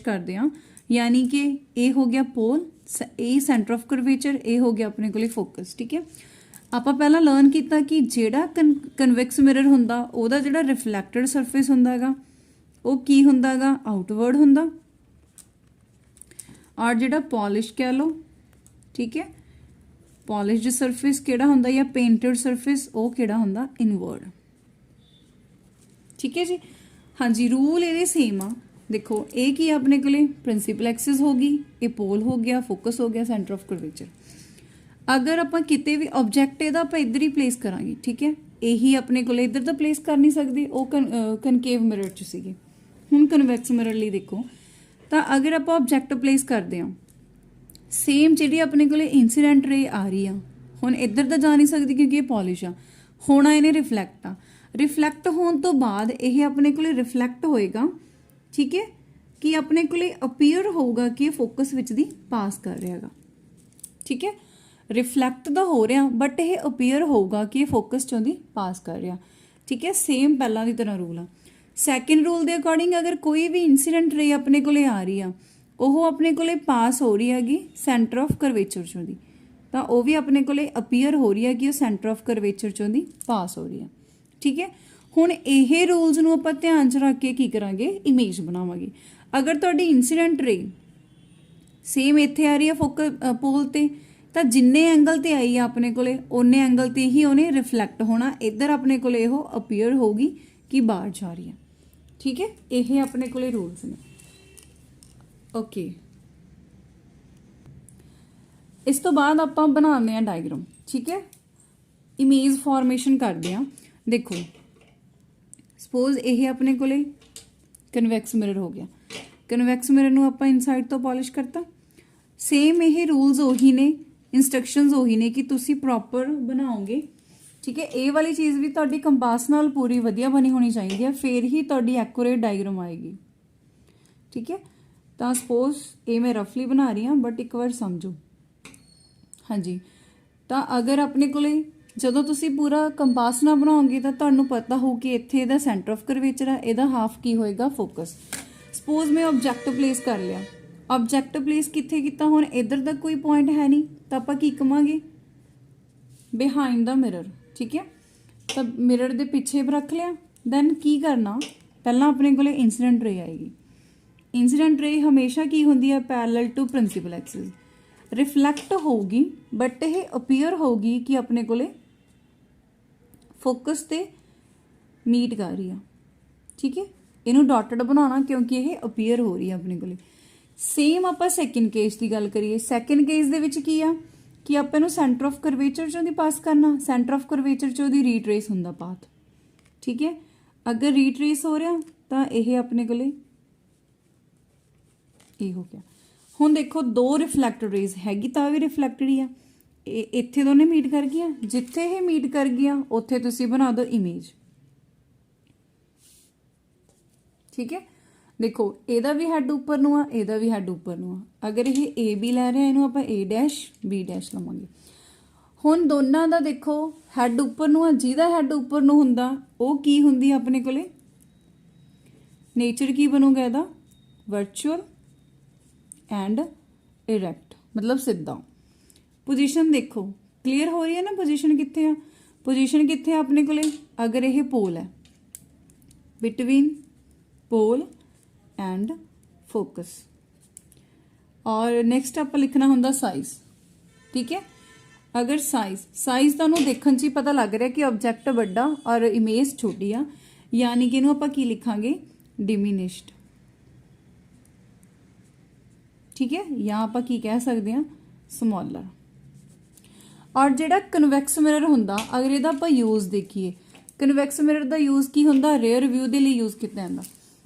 करते हैं, यानी कि ये हो गया पोल, ये सेंटर ऑफ कर्वेचर, ये हो गया अपने कोले फोकस, ठीक है। आपां पहला लर्न किया कि जेड़ा कन्वैक्स मिरर हुंदा, ओहदा जेड़ा रिफ्लैक्टेड सरफेस हुंदा गा, वो की हुंदा गा, आउटवर्ड हुंदा, और जेड़ा पॉलिश कह लो, ठीक है, पॉलिश्ड सरफेस केड़ा हुंदा या पेंटेड सरफेस, वो केड़ा हुंदा, इनवर्ड, ठीक है जी। हाँ जी, रूल ये सेम आ। देखो ये की अपने कोले प्रिंसीपल एक्सिस होगी, ये पोल हो गया, फोकस हो गया, सेंटर ऑफ कर्वेचर। अगर आपां किते भी ऑब्जेक्ट इहदा आपां इधर ही प्लेस करांगे, ठीक है, यही अपने कोले इधर तो प्लेस कर नहीं सकते, वो कनकेव मिरर च सीगे। हुण कन्वैक्स मिरर लई देखो, तो अगर आप ऑब्जेक्ट प्लेस करते हैं, सेम जी अपने को इंसीडेंट रे आ रही है, हुण इधर तो जा नहीं सकती क्योंकि ये पॉलिश आ, होना इन्हें रिफ्लैक्ट आ, रिफ्लैक्ट होने तो बाद ये अपने को रिफ्लैक्ट होएगा, ठीक है, कि अपने को अपीयर होगा कि फोकस विच दी पास कर रहा है, ठीक है। रिफ्लैक्ट तो हो रहा बट ये अपीयर होगा कि फोकस चों दी पास कर रहा, ठीक है। सेम पहला की तरह रूल आ। सैकेंड रूल के अकॉर्डिंग अगर कोई भी इंसीडेंट रे अपने को आ रही है, वो अपने को पास हो रही हैगी सेंटर ऑफ कर्वेचर चों दी, तो वह भी अपने को अपीयर हो रही है कि सेंटर ऑफ कर्वेचर चों दी पास हो रही है, ठीक है। हुण ये रूल्स नूं आपां ध्यान च रख के की करांगे, इमेज बनावांगे। अगर तुहाडी इंसीडेंट रे सेम इत्थे आ रही है पोल ते, तो जिन्ने एंगल ते आई है अपने को उन्ने एंगल ते ही उन्हें रिफ्लैक्ट होना, इधर अपने को अपीयर होगी कि बाहर जा रही है, ठीक है। ये अपने को रूल्स ने, ओके। इस तो बाद आप बनाते हैं डायग्राम, ठीक है, इमेज फॉर्मेशन करते हैं। देखो सपोज ये अपने को कन्वैक्स मिरर हो गया, कन्वैक्स मिरर नूं आपां इनसाइड तो पॉलिश करता, सेम ये रूल्स उही ने ਇੰਸਟਰਕਸ਼ਨਸ ਉਹੀ ਨੇ ਕਿ ਤੁਸੀਂ ਪ੍ਰੋਪਰ ਬਣਾਓਗੇ। ਠੀਕ ਹੈ, ਇਹ ਵਾਲੀ ਚੀਜ਼ ਵੀ ਤੁਹਾਡੀ ਕੰਪਾਸ ਨਾਲ ਪੂਰੀ ਵਧੀਆ ਬਣੀ ਹੋਣੀ ਚਾਹੀਦੀ ਹੈ, ਫਿਰ ਹੀ ਤੁਹਾਡੀ ਐਕੂਰੇਟ ਡਾਇਗਰਾਮ ਆਏਗੀ। ਠੀਕ ਹੈ, ਤਾਂ ਸਪੋਜ਼ ਇਹ ਮੈਂ ਰਫਲੀ ਬਣਾ ਰਹੀ ਹਾਂ, ਬਟ ਇੱਕ ਵਾਰ ਸਮਝੋ। ਹਾਂਜੀ, ਤਾਂ ਅਗਰ ਆਪਣੇ ਕੋਲੇ ਜਦੋਂ ਤੁਸੀਂ ਪੂਰਾ ਕੰਪਾਸ ਨਾਲ ਬਣਾਓਗੇ ਤਾਂ ਤੁਹਾਨੂੰ ਪਤਾ ਹੋਊ ਕਿ ਇੱਥੇ ਇਹਦਾ ਸੈਂਟਰ ਆਫ ਕਰਵੇਚਰ ਹੈ, ਇਹਦਾ ਹਾਫ ਕੀ ਹੋਏਗਾ, ਫੋਕਸ। ਸਪੋਜ਼ ਮੈਂ ਆਬਜੈਕਟ ਪਲੇਸ ਕਰ ਲਿਆ, ਆਬਜੈਕਟ ਪਲੇਸ ਕਿੱਥੇ ਕੀਤਾ, ਹੁਣ ਇੱਧਰ ਦਾ ਕੋਈ ਪੁਆਇੰਟ ਹੈ ਨਹੀਂ ਤਾਂ ਆਪਾਂ ਕੀ ਕਵਾਂਗੇ, ਬਿਹਾਈਂਡ ਦਾ ਮਿਰਰ। ਠੀਕ ਹੈ, ਤਾਂ ਮਿਰਰ ਦੇ ਪਿੱਛੇ ਰੱਖ ਲਿਆ। ਦੈਨ ਕੀ ਕਰਨਾ, ਪਹਿਲਾਂ ਆਪਣੇ ਕੋਲੇ ਇੰਸੀਡੈਂਟ ਰੇ ਆਏਗੀ। ਇੰਸੀਡੈਂਟ ਰੇ ਹਮੇਸ਼ਾ ਕੀ ਹੁੰਦੀ ਹੈ, parallel to principal axis, reflect ਹੋਊਗੀ, ਬਟ ਇਹ ਅਪੀਅਰ ਹੋਊਗੀ ਕਿ ਆਪਣੇ ਕੋਲੇ ਫੋਕਸ ਤੇ ਮੀਟ ਕਰ ਰਹੀ ਆ। ਠੀਕ ਹੈ, ਇਹਨੂੰ ਡਾਟਡ ਬਣਾਉਣਾ ਕਿਉਂਕਿ ਇਹ ਅਪੀਅਰ ਹੋ ਰਹੀ ਆ ਆਪਣੇ ਕੋਲੇ। ਸੇਮ ਆਪਾਂ ਸੈਕਿੰਡ ਕੇਸ ਦੀ ਗੱਲ ਕਰੀਏ, ਸੈਕਿੰਡ ਕੇਸ ਦੇ ਵਿੱਚ ਕੀ ਆ ਕਿ ਆਪਾਂ ਇਹਨੂੰ ਸੈਂਟਰ ਆਫ ਕਰਵੇਚਰ ਚੋਂ ਦੀ ਪਾਸ ਕਰਨਾ, ਸੈਂਟਰ ਆਫ ਕਰਵੇਚਰ ਚੋਂ ਦੀ ਰੀਟਰੇਸ ਹੁੰਦਾ ਪਾਥ। ਠੀਕ ਹੈ, ਅਗਰ ਰੀਟਰੇਸ ਹੋ ਰਿਹਾ ਤਾਂ ਇਹ ਆਪਣੇ ਕੋਲੇ ਇਹ ਹੋ ਗਿਆ। ਹੁਣ ਦੇਖੋ ਦੋ ਰਿਫਲੈਕਟਡ ਰੇਜ਼ ਹੈਗੀ ਤਾਂ ਵੀ ਰਿਫਲੈਕਟਡ ਹੀ ਆ, ਇੱਥੇ ਦੋਨੇ ਮੀਟ ਕਰ ਗਈਆਂ, ਜਿੱਥੇ ਇਹ ਮੀਟ ਕਰ ਗਈਆਂ ਉੱਥੇ ਤੁਸੀਂ ਬਣਾ ਦਿਓ ਇਮੇਜ। ਠੀਕ ਹੈ, ਦੇਖੋ ਇਹਦਾ ਵੀ ਹੈਡ ਉੱਪਰ ਨੂੰ ਆ, ਇਹਦਾ ਵੀ ਹੈਡ ਉੱਪਰ ਨੂੰ ਆ। ਅਗਰ ਇਹ ਏ ਬੀ ਲੈ ਰਿਹਾ, ਇਹਨੂੰ ਆਪਾਂ ਏ ਡੈਸ਼ ਬੀ ਡੈਸ਼ ਲਵਾਂਗੇ। ਹੁਣ ਦੋਨਾਂ ਦਾ ਦੇਖੋ ਹੈਡ ਉੱਪਰ ਨੂੰ ਆ, ਜਿਹਦਾ ਹੈਡ ਉੱਪਰ ਨੂੰ ਹੁੰਦਾ ਉਹ ਕੀ ਹੁੰਦੀ ਆਪਣੇ ਕੋਲੇ, ਨੇਚਰ ਕੀ ਬਣੂਗਾ ਇਹਦਾ, ਵਰਚੁਅਲ ਐਂਡ ਇਰੈਕਟ, ਮਤਲਬ ਸਿੱਧਾ। ਪੋਜੀਸ਼ਨ ਦੇਖੋ ਕਲੀਅਰ ਹੋ ਰਹੀ ਹੈ ਨਾ, ਪੋਜੀਸ਼ਨ ਕਿੱਥੇ ਆ, ਪੋਜੀਸ਼ਨ ਕਿੱਥੇ ਆ ਆਪਣੇ ਕੋਲੇ, ਅਗਰ ਇਹ ਪੋਲ ਹੈ, ਬਿਟਵੀਨ ਪੋਲ ਐਂਡ ਫੋਕਸ। ਔਰ ਨੈਕਸਟ ਆਪਾਂ ਲਿਖਣਾ ਹੁੰਦਾ ਸਾਈਜ਼। ਠੀਕ ਹੈ, ਅਗਰ ਸਾਈਜ਼ ਤੁਹਾਨੂੰ ਦੇਖਣ 'ਚ ਹੀ ਪਤਾ ਲੱਗ ਰਿਹਾ ਕਿ ਆਬਜੈਕਟ ਵੱਡਾ ਔਰ ਇਮੇਜ ਛੋਟੀ ਆ, ਯਾਨੀ ਕਿ ਇਹਨੂੰ ਆਪਾਂ ਕੀ ਲਿਖਾਂਗੇ, ਡਿਮਿਨਿਸ਼ਡ। ਠੀਕ ਹੈ, ਜਾਂ ਆਪਾਂ ਕੀ ਕਹਿ ਸਕਦੇ ਹਾਂ, ਸਮੋਲਰ। ਔਰ ਜਿਹੜਾ ਕਨਵੈਕਸ ਮਿਰਰ ਹੁੰਦਾ, ਅਗਰ ਇਹਦਾ ਆਪਾਂ ਯੂਜ਼ ਦੇਖੀਏ, ਕਨਵੈਕਸ ਮਿਰਰ ਦਾ ਯੂਜ਼ ਕੀ ਹੁੰਦਾ, ਰੇਅਰ ਵਿਊ ਦੇ ਲਈ ਯੂਜ਼ ਕੀਤਾ ਜਾਂਦਾ।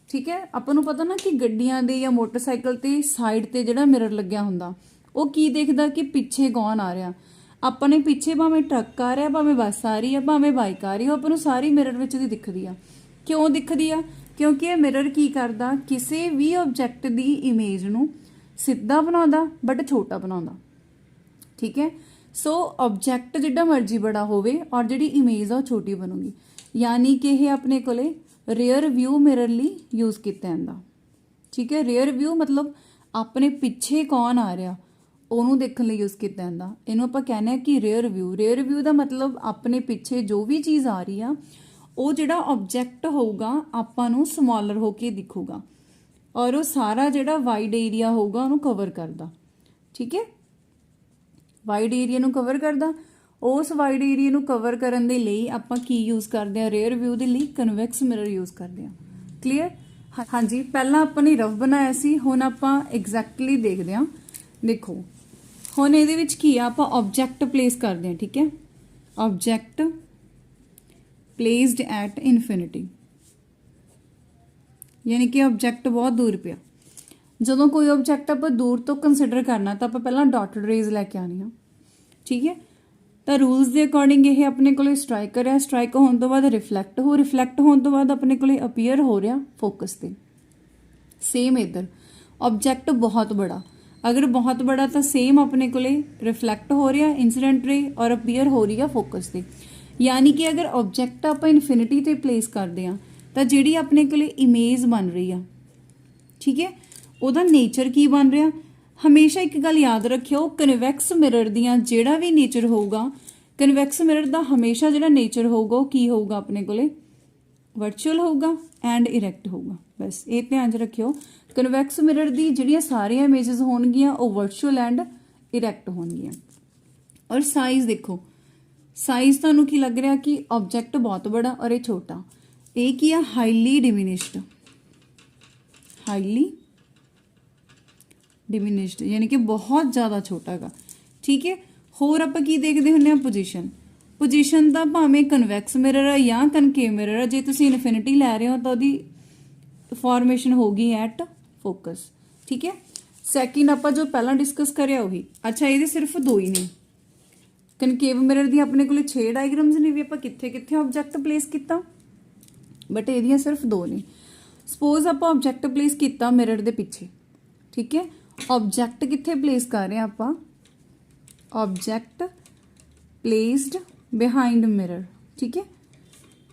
ਠੀਕ ਹੈ, ਆਪਾਂ ਨੂੰ ਪਤਾ ਨਾ ਕਿ ਗੱਡੀਆਂ ਦੇ ਜਾਂ ਮੋਟਰਸਾਈਕਲ ਤੇ ਸਾਈਡ ਤੇ ਜਿਹੜਾ ਮਿਰਰ ਲੱਗਿਆ ਹੁੰਦਾ ਉਹ ਕੀ ਦੇਖਦਾ ਕਿ ਪਿੱਛੇ ਕੌਣ ਆ ਰਿਹਾ। ਆਪਾਂ ਨੇ ਪਿੱਛੇ ਭਾਵੇਂ ਟਰੱਕ ਆ ਰਿਹਾ, ਭਾਵੇਂ ਬੱਸ ਆ ਰਹੀ ਹੈ, ਭਾਵੇਂ ਬਾਈਕ ਆ ਰਹੀ ਹੈ, ਆਪਾਂ ਨੂੰ ਸਾਰੀ ਮਿਰਰ ਵਿੱਚ ਦੀ ਦਿਖਦੀ ਆ। ਕਿਉਂ ਦਿਖਦੀ ਆ, ਕਿਉਂਕਿ ਇਹ ਮਿਰਰ ਕੀ ਕਰਦਾ, ਕਿਸੇ ਵੀ ਆਬਜੈਕਟ ਦੀ ਇਮੇਜ ਨੂੰ ਸਿੱਧਾ ਬਣਾਉਂਦਾ ਬਟ ਛੋਟਾ ਬਣਾਉਂਦਾ। ਠੀਕ ਹੈ, ਸੋ ਆਬਜੈਕਟ ਜਿੱਡਾ ਮਰਜ਼ੀ ਬੜਾ ਹੋਵੇ ਔਰ ਜਿਹੜੀ ਇਮੇਜ ਆ ਉਹ ਛੋਟੀ ਬਣੂਗੀ, ਯਾਨੀ ਕਿ ਇਹ ਆਪਣੇ ਕੋਲੇ ਰੇਅਰ ਵਿਊ ਮਿਰਰ ਲਈ ਯੂਜ਼ ਕੀਤਾ ਜਾਂਦਾ। ਠੀਕ ਹੈ, ਰੇਅਰ ਵਿਊ ਮਤਲਬ ਆਪਣੇ ਪਿੱਛੇ ਕੌਣ ਆ ਰਿਹਾ ਉਹਨੂੰ ਦੇਖਣ ਲਈ ਯੂਜ਼ ਕੀਤਾ ਜਾਂਦਾ। ਇਹਨੂੰ ਆਪਾਂ ਕਹਿੰਦੇ ਆ ਕਿ ਰੇਅਰ ਵਿਊ। ਰੇਅਰ ਵਿਊ ਦਾ ਮਤਲਬ ਆਪਣੇ ਪਿੱਛੇ ਜੋ ਵੀ ਚੀਜ਼ ਆ ਰਹੀ ਆ ਉਹ ਜਿਹੜਾ ਆਬਜੈਕਟ ਹੋਊਗਾ ਆਪਾਂ ਨੂੰ ਸਮਾਲਰ ਹੋ ਕੇ ਦਿਖੂਗਾ ਔਰ ਉਹ ਸਾਰਾ ਜਿਹੜਾ ਵਾਈਡ ਏਰੀਆ ਹੋਊਗਾ ਉਹਨੂੰ ਕਵਰ ਕਰਦਾ। ਠੀਕ ਹੈ, ਵਾਈਡ ਏਰੀਆ ਨੂੰ ਕਵਰ ਕਰਦਾ। ਉਸ ਵਾਈਡ ਏਰੀਆ ਨੂੰ ਕਵਰ ਕਰਨ ਦੇ ਲਈ ਆਪਾਂ ਕੀ ਯੂਜ਼ ਕਰਦੇ ਆ, ਰੇਅਰ ਵਿਊ ਦੇ ਲਈ ਕਨਵੈਕਸ ਮਿਰਰ ਯੂਜ਼ ਕਰਦੇ ਆ। ਕਲੀਅਰ? ਹਾਂਜੀ, ਪਹਿਲਾਂ ਆਪਾਂ ਨੇ ਰਫ ਬਣਾਇਆ ਸੀ, ਹੁਣ ਆਪਾਂ ਐਗਜ਼ੈਕਟਲੀ ਦੇਖਦੇ ਆ। ਦੇਖੋ ਹੁਣ ਇਹਦੇ ਵਿੱਚ ਕੀ ਆ, ਆਪਾਂ ਆਬਜੈਕਟ ਪਲੇਸ ਕਰਦੇ ਆ। ਠੀਕ ਹੈ, ਆਬਜੈਕਟ ਪਲੇਸਡ ਐਟ ਇਨਫਿਨਿਟੀ, ਯਾਨੀ ਕਿ ਆਬਜੈਕਟ ਬਹੁਤ ਦੂਰ ਪਿਆ। ਜਦੋਂ ਕੋਈ ਆਬਜੈਕਟ ਆਪਾਂ ਦੂਰ ਤੋਂ ਕੰਸੀਡਰ ਕਰਨਾ ਤਾਂ ਆਪਾਂ ਪਹਿਲਾਂ ਡਾਟਡ ਰੇਜ਼ ਲੈ ਕੇ ਆਉਣੀ ਆ। ਠੀਕ ਹੈ, ਤਾਂ ਰੂਲਸ ਦੇ ਅਕੋਰਡਿੰਗ ਇਹ ਆਪਣੇ ਕੋਲੇ ਸਟ੍ਰਾਈਕਰ ਹੈ, ਸਟ੍ਰਾਈਕ ਹੋਣ ਤੋਂ ਬਾਅਦ ਰਿਫਲੈਕਟ ਰਿਫਲੈਕਟ ਹੋਣ ਤੋਂ ਬਾਅਦ ਆਪਣੇ ਕੋਲੇ ਅਪੀਅਰ ਹੋ ਰਿਹਾ ਫੋਕਸ ਤੇ। ਸੇਮ ਇੱਧਰ ਆਬਜੈਕਟ ਬਹੁਤ ਬੜਾ, ਅਗਰ ਬਹੁਤ ਬੜਾ ਤਾਂ ਸੇਮ ਆਪਣੇ ਕੋਲੇ ਰਿਫਲੈਕਟ ਹੋ ਰਿਹਾ ਇੰਸੀਡੈਂਟ ਰੇ ਔਰ ਅਪੀਅਰ ਹੋ ਰਹੀ ਆ ਫੋਕਸ ਤੇ। ਯਾਨੀ ਕਿ ਅਗਰ ਆਬਜੈਕਟ ਆਪਾਂ ਇਨਫਿਨਿਟੀ ਤੇ ਪਲੇਸ ਕਰਦੇ ਆ ਤਾਂ ਜਿਹੜੀ ਆਪਣੇ ਕੋਲੇ ਇਮੇਜ ਬਣ ਰਹੀ ਆ, ਠੀਕ ਹੈ, ਉਹਦਾ ਨੇਚਰ ਕੀ ਬਣ ਰਿਹਾ। ਹਮੇਸ਼ਾ ਇੱਕ ਗੱਲ ਯਾਦ ਰੱਖਿਓ, ਕਨਵੈਕਸ ਮਿਰਰ ਦੀਆਂ ਜਿਹੜਾ ਵੀ ਨੇਚਰ ਹੋਊਗਾ, ਕਨਵੈਕਸ ਮਿਰਰ ਦਾ ਹਮੇਸ਼ਾ ਜਿਹੜਾ ਨੇਚਰ ਹੋਊਗਾ ਉਹ ਕੀ ਹੋਊਗਾ ਆਪਣੇ ਕੋਲੇ, ਵਰਚੁਅਲ ਹੋਊਗਾ ਐਂਡ ਇਰੈਕਟ ਹੋਊਗਾ। ਬਸ ਇਹ ਧਿਆਨ 'ਚ ਰੱਖਿਓ, ਕਨਵੈਕਸ ਮਿਰਰ ਦੀ ਜਿਹੜੀਆਂ ਸਾਰੀਆਂ ਇਮੇਜਸ ਹੋਣਗੀਆਂ ਉਹ ਵਰਚੁਅਲ ਐਂਡ ਇਰੈਕਟ ਹੋਣਗੀਆਂ। ਔਰ ਸਾਈਜ਼ ਦੇਖੋ, ਸਾਈਜ਼ ਤੁਹਾਨੂੰ ਕੀ ਲੱਗ ਰਿਹਾ ਕਿ ਆਬਜੈਕਟ ਬਹੁਤ ਬੜਾ ਔਰ ਇਹ ਛੋਟਾ, ਇਹ ਕੀ ਆ, ਹਾਈਲੀ ਡਿਮਿਨਿਸ਼ਡ, ਹਾਈਲੀ ਡਿਮਿਨਿਸ਼ਡ ਯਾਨੀ ਕਿ ਬਹੁਤ ਜ਼ਿਆਦਾ ਛੋਟਾ ਹੈਗਾ। ਠੀਕ ਹੈ, ਹੋਰ ਆਪਾਂ ਕੀ ਦੇਖਦੇ ਹੁੰਦੇ ਆ, ਪੋਜੀਸ਼ਨ। ਪੋਜੀਸ਼ਨ ਦਾ ਭਾਵੇਂ ਕਨਵੈਕਸ ਮਿਰਰ ਹੈ ਜਾਂ ਕਨਕੇਵ ਮਿਰਰ ਹੈ, ਜੇ ਤੁਸੀਂ ਇਨਫਿਨਿਟੀ ਲੈ ਰਹੇ ਹੋ ਤਾਂ ਉਹਦੀ ਫਾਰਮੇਸ਼ਨ ਹੋਗੀ ਐਟ ਫੋਕਸ। ਠੀਕ ਹੈ, ਸੈਕਿੰਡ ਆਪਾਂ ਜੋ ਪਹਿਲਾਂ ਡਿਸਕਸ ਕਰਿਆ ਉਹੀ। ਅੱਛਾ, ਇਹਦੇ ਸਿਰਫ ਦੋ ਹੀ ਨੇ। ਕਨਕੇਵ ਮਿਰਰ ਦੀ ਆਪਣੇ ਕੋਲੇ 6 ਡਾਇਗਰਾਮਸ ਨੇ ਵੀ ਆਪਾਂ ਕਿੱਥੇ ਕਿੱਥੇ ਆਬਜੈਕਟ ਪਲੇਸ ਕੀਤਾ, ਬਟ ਇਹਦੀਆਂ ਸਿਰਫ ਦੋ ਨੇ। ਸਪੋਜ਼ ਆਪਾਂ ਆਬਜੈਕਟ ਪਲੇਸ ਕੀਤਾ ਮਿਰਰ ਦੇ ਪਿੱਛੇ, ਠੀਕ ਹੈ। ਆਬਜੈਕਟ ਕਿੱਥੇ ਪਲੇਸ ਕਰ ਰਹੇ ਹਾਂ ਆਪਾਂ, ਆਬਜੈਕਟ ਪਲੇਸਡ ਬਿਹਾਈਂਡ ਮਿਰਰ, ਠੀਕ ਹੈ।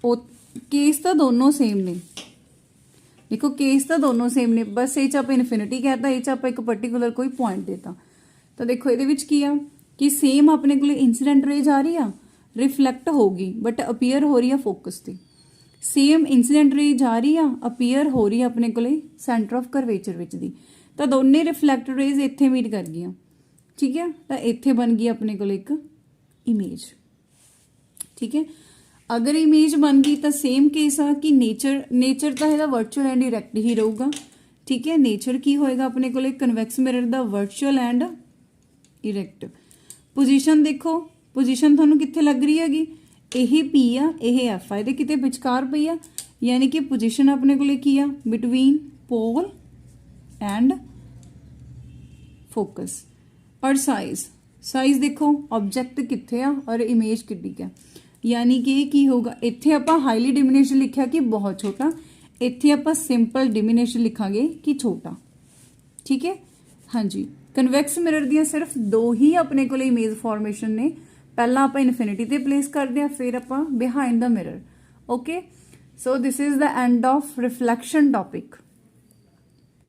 ਉਹ ਕੇਸ ਤਾਂ ਦੋਨੋਂ ਸੇਮ ਨੇ, ਦੇਖੋ ਕੇਸ ਤਾਂ ਦੋਨੋਂ ਸੇਮ ਨੇ, ਬਸ ਇਹ 'ਚ ਆਪਾਂ ਇਨਫਿਨਿਟੀ ਕਹਿਤਾ, ਇਹ 'ਚ ਆਪਾਂ ਇੱਕ ਪਰਟੀਕੂਲਰ ਕੋਈ ਪੁਆਇੰਟ ਦੇਤਾ। ਤਾਂ ਦੇਖੋ ਇਹਦੇ ਵਿੱਚ ਕੀ ਆ ਕਿ ਸੇਮ ਆਪਣੇ ਕੋਲੇ ਇੰਸੀਡੈਂਟ ਰੇਜ ਆ ਰਹੀ ਆ, ਰਿਫਲੈਕਟ ਹੋਊਗੀ ਬਟ ਅਪੀਅਰ ਹੋ ਰਹੀ ਆ ਫੋਕਸ ਤੇ। ਸੇਮ ਇੰਸੀਡੈਂਟ ਰੇਜ ਆ ਰਹੀ ਆ, ਅਪੀਅਰ ਹੋ ਰਹੀ ਆ ਆਪਣੇ ਕੋਲੇ ਸੈਂਟਰ ਆਫ ਕਰਵੇਚਰ ਵਿੱਚ ਦੀ। ਤਾਂ ਦੋਨੇ ਰਿਫਲੈਕਟਡ ਰੇਜ ਇੱਥੇ ਮੀਟ ਕਰ ਗਈਆਂ, ਠੀਕ ਹੈ। ਤਾਂ ਇੱਥੇ ਬਣ ਗਈ ਆਪਣੇ ਕੋਲ ਇੱਕ ਇਮੇਜ, ਠੀਕ ਹੈ। ਅਗਰ ਇਮੇਜ ਬਣ ਗਈ ਤਾਂ ਸੇਮ ਕੇਸ ਆ ਕਿ ਨੇਚਰ ਤਾਂ ਇਹਦਾ ਵਰਚੁਅਲ ਐਂਡ ਇਰੈਕਟ ਹੀ ਰਹੂਗਾ, ਠੀਕ ਹੈ। ਨੇਚਰ ਕੀ ਹੋਏਗਾ ਆਪਣੇ ਕੋਲੇ ਕਨਵੈਕਸ ਮਿਰਰ ਦਾ, ਵਰਚੁਅਲ ਐਂਡ ਇਰੈਕਟ। ਪੋਜੀਸ਼ਨ ਦੇਖੋ, ਪੋਜੀਸ਼ਨ ਤੁਹਾਨੂੰ ਕਿੱਥੇ ਲੱਗ ਰਹੀ ਹੈਗੀ, ਇਹ P ਆ, ਇਹ F ਆ, ਇਹਦੇ ਕਿਤੇ ਵਿਚਕਾਰ ਪਈ ਆ, ਯਾਨੀ ਕਿ ਪੋਜੀਸ਼ਨ ਆਪਣੇ ਕੋਲੇ ਕੀ ਆ, ਬਿਟਵੀਨ ਪੋਲ ਐਂਡ ਫੋਕਸ। ਔਰ ਸਾਈਜ਼ ਦੇਖੋ ਆਬਜੈਕਟ ਕਿੱਥੇ ਆ ਔਰ ਇਮੇਜ ਕਿੱਡੀ ਆ, ਯਾਨੀ ਕਿ ਕੀ ਹੋਗਾ, ਇੱਥੇ ਆਪਾਂ ਹਾਈਲੀ ਡਿਮਿਨਿਸ਼ ਲਿਖਿਆ ਕਿ ਬਹੁਤ ਛੋਟਾ, ਇੱਥੇ ਆਪਾਂ ਸਿੰਪਲ ਡਿਮਿਨਿਸ਼ ਲਿਖਾਂਗੇ ਕਿ ਛੋਟਾ, ਠੀਕ ਹੈ। ਹਾਂਜੀ, ਕਨਵੈਕਸ ਮਿਰਰ ਦੀਆਂ ਸਿਰਫ ਦੋ ਹੀ ਆਪਣੇ ਕੋਲੇ ਇਮੇਜ ਫਾਰਮੇਸ਼ਨ ਨੇ। ਪਹਿਲਾਂ ਆਪਾਂ ਇਨਫਿਨਿਟੀ ਤੇ ਪਲੇਸ ਕਰਦੇ ਹਾਂ, ਫਿਰ ਆਪਾਂ behind the mirror. Okay, so this is the end of reflection ਟॉपिक।